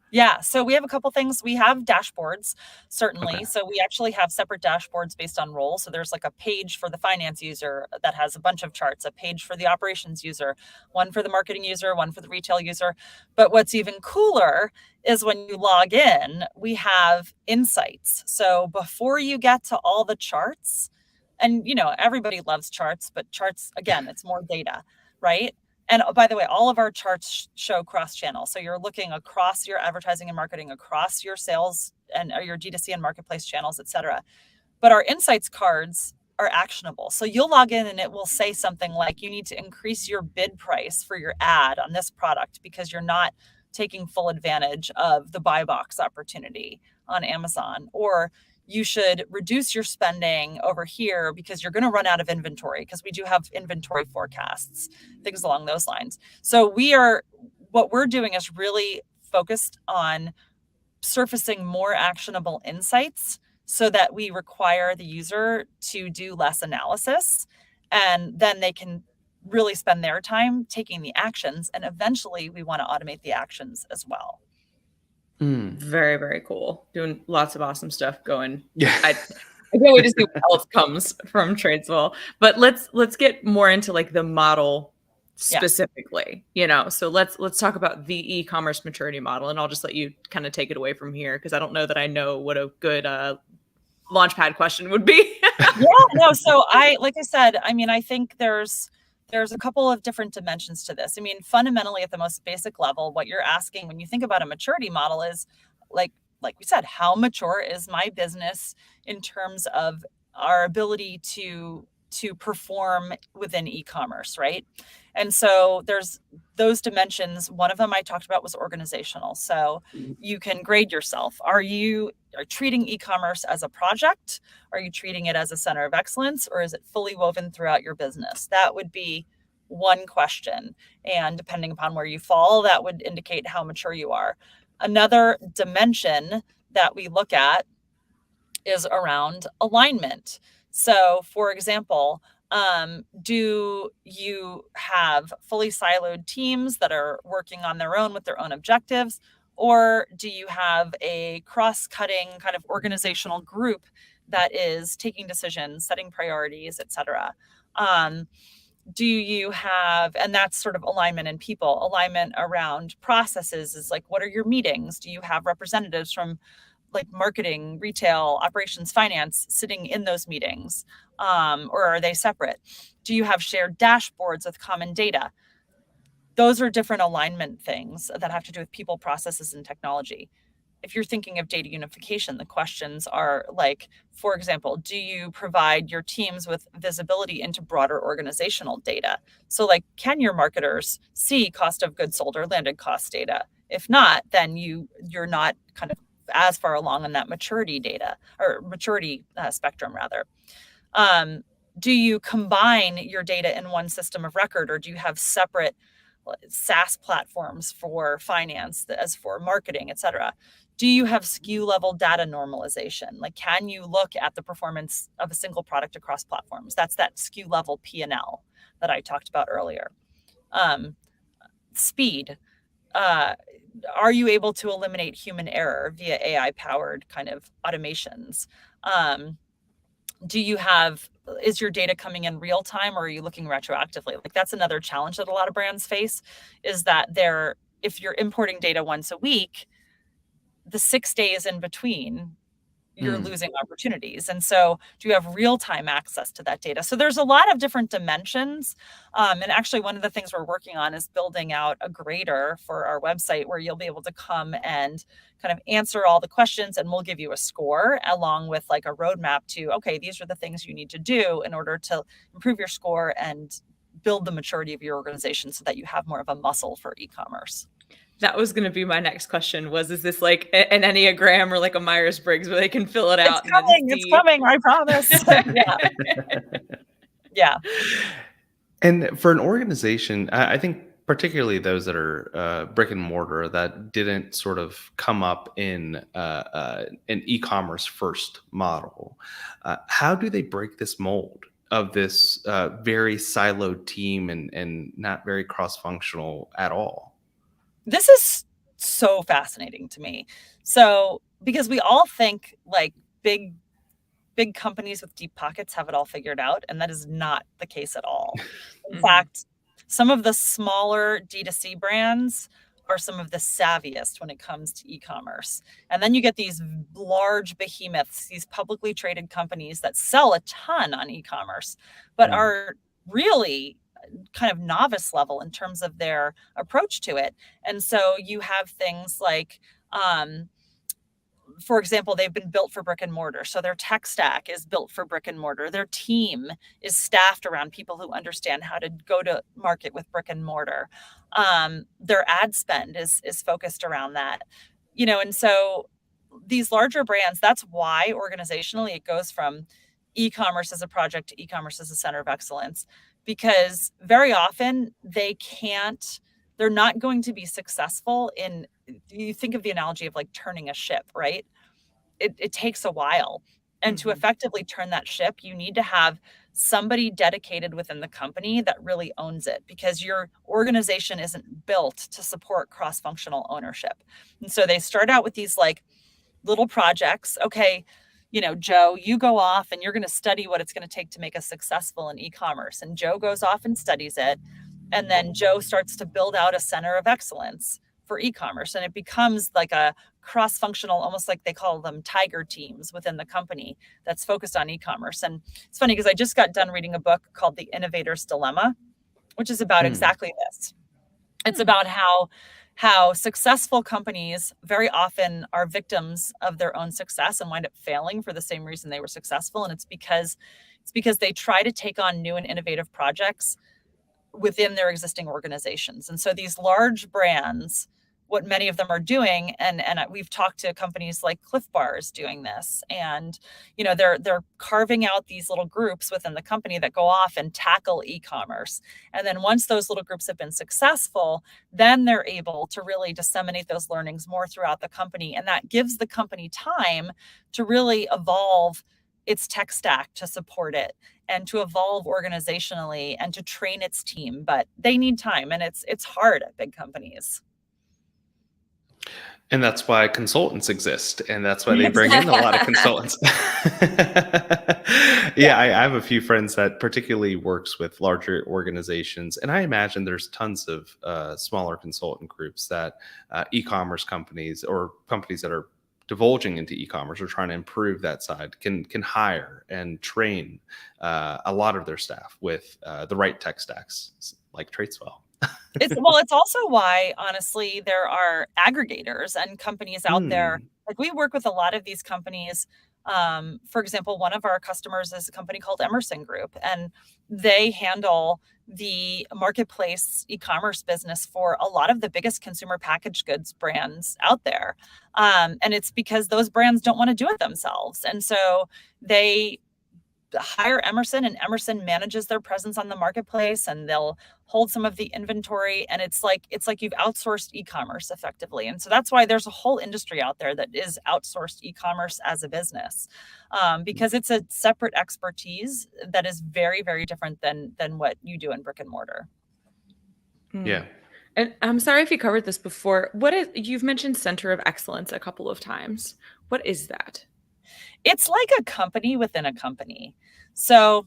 Yeah, so we have a couple things. We have dashboards, certainly.
Okay.
So we actually have separate dashboards based on role. So there's like a page for the finance user that has a bunch of charts, a page for the operations user, one for the marketing user, one for the retail user. But what's even cooler is when you log in, we have insights. So before you get to all the charts, and everybody loves charts, but charts, again, it's more data, right? And by the way, all of our charts show cross-channel. So you're looking across your advertising and marketing, across your sales and your D2C and marketplace channels, et cetera. But our insights cards are actionable. So you'll log in and it will say something like, you need to increase your bid price for your ad on this product because you're not taking full advantage of the buy box opportunity on Amazon. Or you should reduce your spending over here because you're going to run out of inventory, because we do have inventory forecasts, things along those lines. So what we're doing is really focused on surfacing more actionable insights so that we require the user to do less analysis, and then they can really spend their time taking the actions. And eventually we want to automate the actions as well.
Very, very cool. Doing lots of awesome stuff going.
Yeah.
I can't wait to see what else comes from Tradeswell. But let's get more into like the model specifically, So let's talk about the e-commerce maturity model, and I'll just let you kind of take it away from here, because I don't know that I know what a good launchpad question would be.
So I think there's a couple of different dimensions to this. Fundamentally, at the most basic level, what you're asking when you think about a maturity model is like we said, how mature is my business in terms of our ability to perform within e-commerce, right? And so there's those dimensions. One of them I talked about was organizational. So you can grade yourself. Are you treating e-commerce as a project? Are you treating it as a center of excellence, or is it fully woven throughout your business? That would be one question. And depending upon where you fall, that would indicate how mature you are. Another dimension that we look at is around alignment. So, for example, do you have fully siloed teams that are working on their own with their own objectives? Or do you have a cross-cutting kind of organizational group that is taking decisions, setting priorities, et cetera? Do you have, and that's sort of alignment in people, alignment around processes is like, what are your meetings? Do you have representatives from like marketing, retail, operations, finance sitting in those meetings? Or are they separate? Do you have shared dashboards with common data? Those are different alignment things that have to do with people, processes, and technology. If you're thinking of data unification, the questions are like, for example, do you provide your teams with visibility into broader organizational data? So like, can your marketers see cost of goods sold or landed cost data? If not, then you're not kind of as far along in that maturity data or maturity spectrum rather. Do you combine your data in one system of record, or do you have separate SaaS platforms for finance as for marketing, et cetera? Do you have SKU level data normalization? Like, can you look at the performance of a single product across platforms? That's that SKU level P&L that I talked about earlier. Speed. Are you able to eliminate human error via AI powered kind of automations? Is your data coming in real time, or are you looking retroactively? Like, that's another challenge that a lot of brands face, is that if you're importing data once a week, the 6 days in between you're losing opportunities. And so do you have real-time access to that data? So there's a lot of different dimensions. And actually one of the things we're working on is building out a grader for our website where you'll be able to come and kind of answer all the questions, and we'll give you a score along with like a roadmap to, okay, these are the things you need to do in order to improve your score and build the maturity of your organization so that you have more of a muscle for e-commerce.
That was going to be my next question is this like an Enneagram or like a Myers-Briggs where they can fill it out?
It's coming, I promise. Yeah.
And for an organization, I think particularly those that are brick and mortar that didn't sort of come up in an e-commerce first model, how do they break this mold of this very siloed team and not very cross-functional at all?
This is so fascinating to me. So, because we all think like big companies with deep pockets have it all figured out, and that is not the case at all. In fact, some of the smaller D2C brands are some of the savviest when it comes to e-commerce. And then you get these large behemoths, these publicly traded companies that sell a ton on e-commerce, but are really kind of novice level in terms of their approach to it. And so you have things like, for example, they've been built for brick and mortar. So their tech stack is built for brick and mortar. Their team is staffed around people who understand how to go to market with brick and mortar. Their ad spend is focused around that, and so these larger brands, that's why organizationally it goes from e-commerce as a project to e-commerce as a center of excellence, because very often they're not going to be successful in, you think of the analogy of like turning a ship, right? It takes a while. And to effectively turn that ship, you need to have somebody dedicated within the company that really owns it, because your organization isn't built to support cross-functional ownership. And so they start out with these like little projects. Okay, Joe, you go off and you're going to study what it's going to take to make us successful in e-commerce. And Joe goes off and studies it. And then Joe starts to build out a center of excellence for e-commerce. And it becomes like a cross-functional, almost like they call them tiger teams within the company that's focused on e-commerce. And it's funny because I just got done reading a book called The Innovator's Dilemma, which is about exactly this. It's about how successful companies very often are victims of their own success and wind up failing for the same reason they were successful. And it's because they try to take on new and innovative projects within their existing organizations. And so these large brands, what many of them are doing, and we've talked to companies like Cliff Bars doing this, and they're carving out these little groups within the company that go off and tackle e-commerce. And then once those little groups have been successful, then they're able to really disseminate those learnings more throughout the company. And that gives the company time to really evolve its tech stack to support it, and to evolve organizationally and to train its team. But they need time, and it's hard at big companies.
And that's why consultants exist. And that's why they bring in a lot of consultants. I have a few friends that particularly works with larger organizations. And I imagine there's tons of smaller consultant groups that e-commerce companies or companies that are divulging into e-commerce or trying to improve that side can hire and train a lot of their staff with the right tech stacks like Tradeswell.
It's also why, honestly, there are aggregators and companies out there. Like we work with a lot of these companies. For example, one of our customers is a company called Emerson Group, and they handle the marketplace e-commerce business for a lot of the biggest consumer packaged goods brands out there. And it's because those brands don't want to do it themselves. And so they hire Emerson, and Emerson manages their presence on the marketplace, and they'll hold some of the inventory. And it's like you've outsourced e-commerce effectively. And so that's why there's a whole industry out there that is outsourced e-commerce as a business, because it's a separate expertise that is very, very different than what you do in brick and mortar.
Yeah.
And I'm sorry if you covered this before. You've mentioned center of excellence a couple of times. What is that?
It's like a company within a company. So,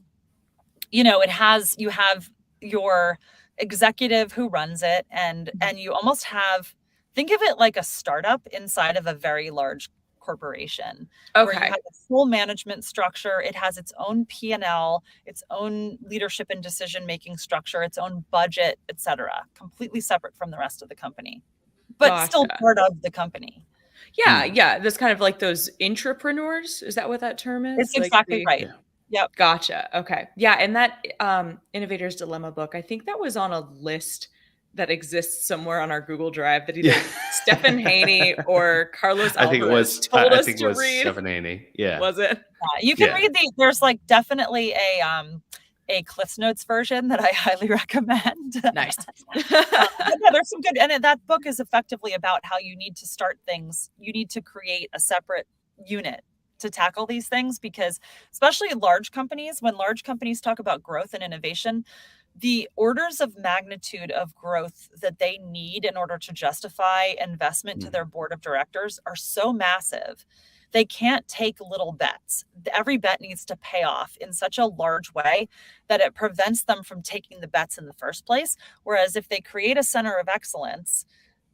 you have your executive who runs it, and you almost think of it like a startup inside of a very large corporation. Where you have a full management structure. It has its own P&L, its own leadership and decision-making structure, its own budget, etc. Completely separate from the rest of the company, but still part of the company.
Yeah. Yeah. That's kind of like those intrapreneurs. Is that what that term is?
It's exactly right.
Yeah.
Yep.
Gotcha. Okay. Yeah. And that Innovator's Dilemma book, I think that was on a list that exists somewhere on our Google Drive that either Stephen Haney or Carlos Alvarez told us to read.
Stephen Haney. Yeah.
Was it?
You can read there's like definitely a Cliff's Notes version that I highly recommend.
Nice.
There's some good, and that book is effectively about how you need to start things. You need to create a separate unit to tackle these things, because especially large companies, when large companies talk about growth and innovation, the orders of magnitude of growth that they need in order to justify investment to their board of directors are so massive. They can't take little bets. Every bet needs to pay off in such a large way that it prevents them from taking the bets in the first place. Whereas if they create a center of excellence,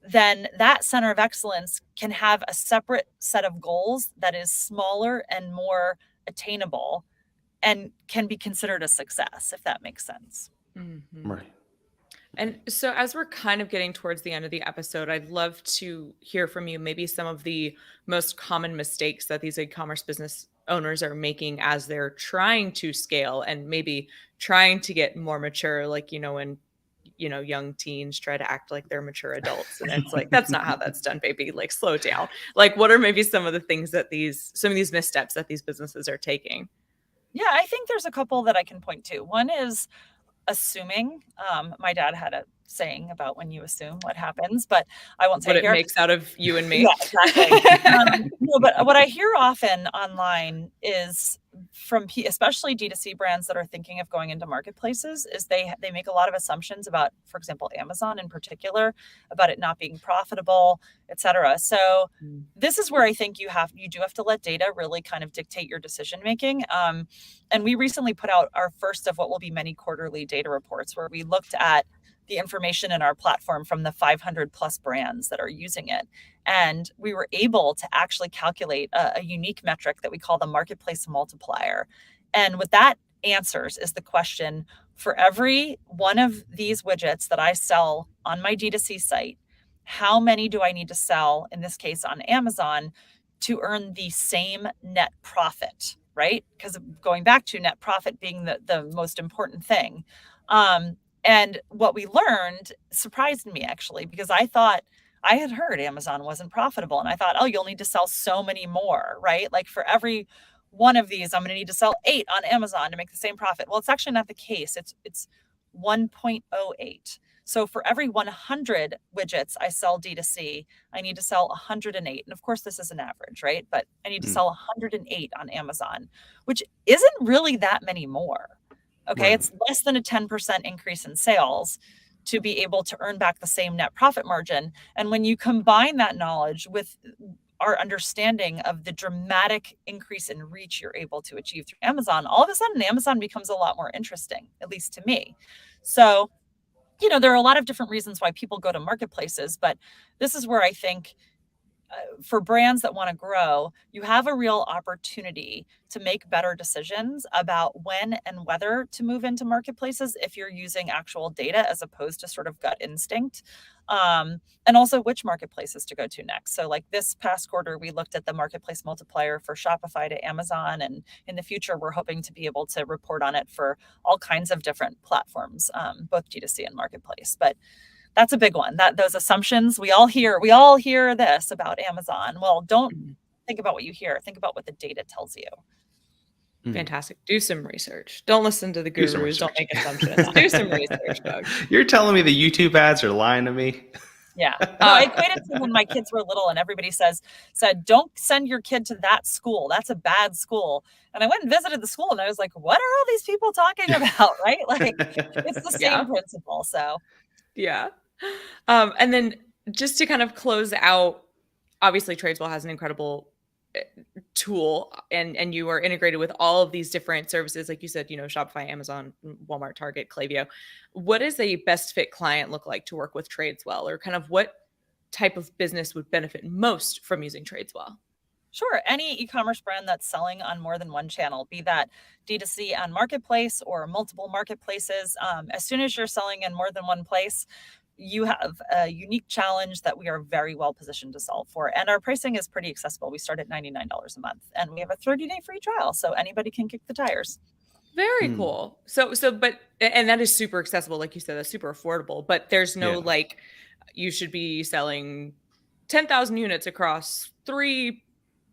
then that center of excellence can have a separate set of goals that is smaller and more attainable and can be considered a success, if that makes sense.
Mm-hmm.
Right.
And so as we're kind of getting towards the end of the episode, I'd love to hear from you maybe some of the most common mistakes that these e-commerce business owners are making as they're trying to scale and maybe trying to get more mature, like, when, young teens try to act like they're mature adults. And it's like, that's not how that's done, baby. Like, slow down. Like, what are maybe some of the things that some of these missteps that these businesses are taking?
Yeah, I think there's a couple that I can point to. One is assuming. My dad had a saying about when you assume what happens, but I won't say
what
it here.
It makes out of you and me.
Yeah, exactly. No, but what I hear often online is from especially D2C brands that are thinking of going into marketplaces is they make a lot of assumptions about, for example, Amazon in particular, about it not being profitable, et cetera. So this is where I think you do have to let data really kind of dictate your decision making. And we recently put out our first of what will be many quarterly data reports where we looked at the information in our platform from the 500 plus brands that are using it. And we were able to actually calculate a unique metric that we call the Marketplace Multiplier. And what that answers is the question, for every one of these widgets that I sell on my D2C site, how many do I need to sell, in this case on Amazon, to earn the same net profit, right? Because going back to net profit being the most important thing. And what we learned surprised me, actually, because I thought I had heard Amazon wasn't profitable. And I thought, oh, you'll need to sell so many more, right? Like for every one of these, I'm going to need to sell 8 on Amazon to make the same profit. Well, it's actually not the case. It's 1.08. So for every 100 widgets I sell D2C, I need to sell 108. And of course, this is an average, right? But I need to sell 108 on Amazon, which isn't really that many more. Okay, right. It's less than a 10% increase in sales to be able to earn back the same net profit margin. And when you combine that knowledge with our understanding of the dramatic increase in reach you're able to achieve through Amazon, all of a sudden Amazon becomes a lot more interesting, at least to me. So, there are a lot of different reasons why people go to marketplaces, but this is where I think for brands that want to grow, you have a real opportunity to make better decisions about when and whether to move into marketplaces if you're using actual data as opposed to sort of gut instinct. And also which marketplaces to go to next. So like this past quarter, we looked at the Marketplace Multiplier for Shopify to Amazon. And in the future, we're hoping to be able to report on it for all kinds of different platforms, both D2C and marketplace. But that's a big one. Those assumptions we all hear this about Amazon. Well, don't think about what you hear. Think about what the data tells you.
Fantastic. Do some research. Don't listen to the gurus. Don't make assumptions. Do some research, Doug.
You're telling me the YouTube ads are lying to me?
Yeah. I equated to when my kids were little and everybody said, don't send your kid to that school. That's a bad school. And I went and visited the school and I was like, what are all these people talking about? Right? Like it's the same principle. So
yeah. And then just to kind of close out, obviously Tradeswell has an incredible tool and you are integrated with all of these different services. Like you said, Shopify, Amazon, Walmart, Target, Klaviyo. What does a best fit client look like to work with Tradeswell, or kind of what type of business would benefit most from using Tradeswell?
Sure. Any e-commerce brand that's selling on more than one channel, be that D2C on Marketplace or multiple marketplaces, as soon as you're selling in more than one place, you have a unique challenge that we are very well positioned to solve for. And our pricing is pretty accessible. We start at $99 a month and we have a 30-day free trial. So anybody can kick the tires.
Very cool. But that is super accessible. Like you said, that's super affordable, but there's no like, you should be selling 10,000 units across 3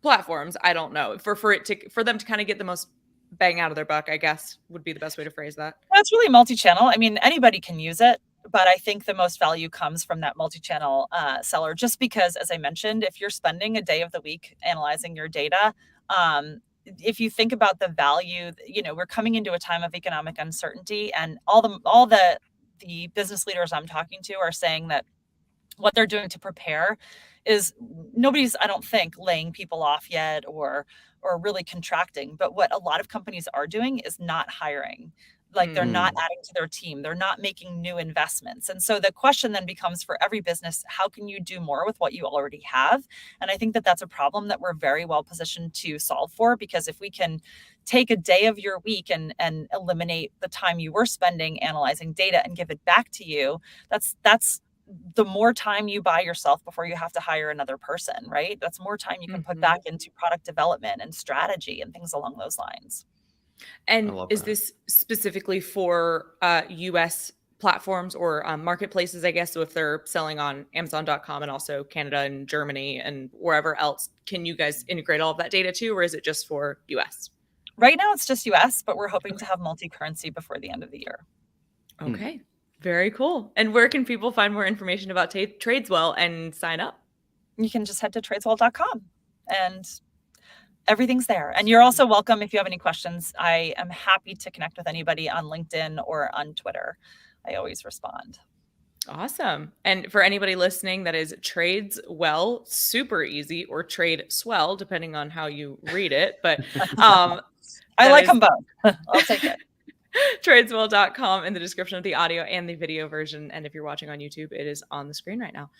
platforms. I don't know, for them to kind of get the most bang out of their buck, I guess would be the best way to phrase that.
That's really multi-channel. I mean, anybody can use it, but I think the most value comes from that multi-channel seller, just because, as I mentioned, if you're spending a day of the week analyzing your data, if you think about the value, we're coming into a time of economic uncertainty, and all the business leaders I'm talking to are saying that what they're doing to prepare is nobody's, I don't think, laying people off yet or really contracting. But what a lot of companies are doing is not hiring. Like they're not adding to their team. They're not making new investments. And so the question then becomes for every business, how can you do more with what you already have? And I think that that's a problem that we're very well positioned to solve for, because if we can take a day of your week and eliminate the time you were spending analyzing data and give it back to you, that's the more time you buy yourself before you have to hire another person, right? That's more time you can put back into product development and strategy and things along those lines.
And is this specifically for US platforms or marketplaces, I guess? So if they're selling on Amazon.com and also Canada and Germany and wherever else, can you guys integrate all of that data too, or is it just for US?
Right now it's just US, but we're hoping to have multi-currency before the end of the year.
Okay. Very cool. And where can people find more information about Tradeswell and sign up?
You can just head to tradeswell.com and everything's there. And you're also welcome if you have any questions. I am happy to connect with anybody on LinkedIn or on Twitter. I always respond.
Awesome. And for anybody listening, that is Tradeswell, super easy, or Tradeswell, depending on how you read it. But
I like them both. I'll take it.
Tradeswell.com in the description of the audio and the video version. And if you're watching on YouTube, it is on the screen right now.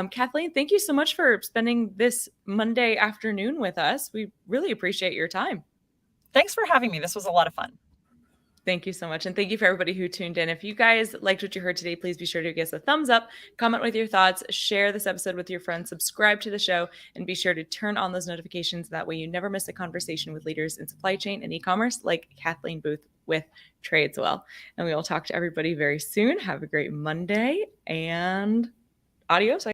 Kathleen, thank you so much for spending this Monday afternoon with us. We really appreciate your time.
Thanks for having me. This was a lot of fun.
Thank you so much. And thank you for everybody who tuned in. If you guys liked what you heard today, please be sure to give us a thumbs up, comment with your thoughts, share this episode with your friends, subscribe to the show, and be sure to turn on those notifications. That way you never miss a conversation with leaders in supply chain and e-commerce like Kathleen Booth with Tradeswell. And we will talk to everybody very soon. Have a great Monday and adios.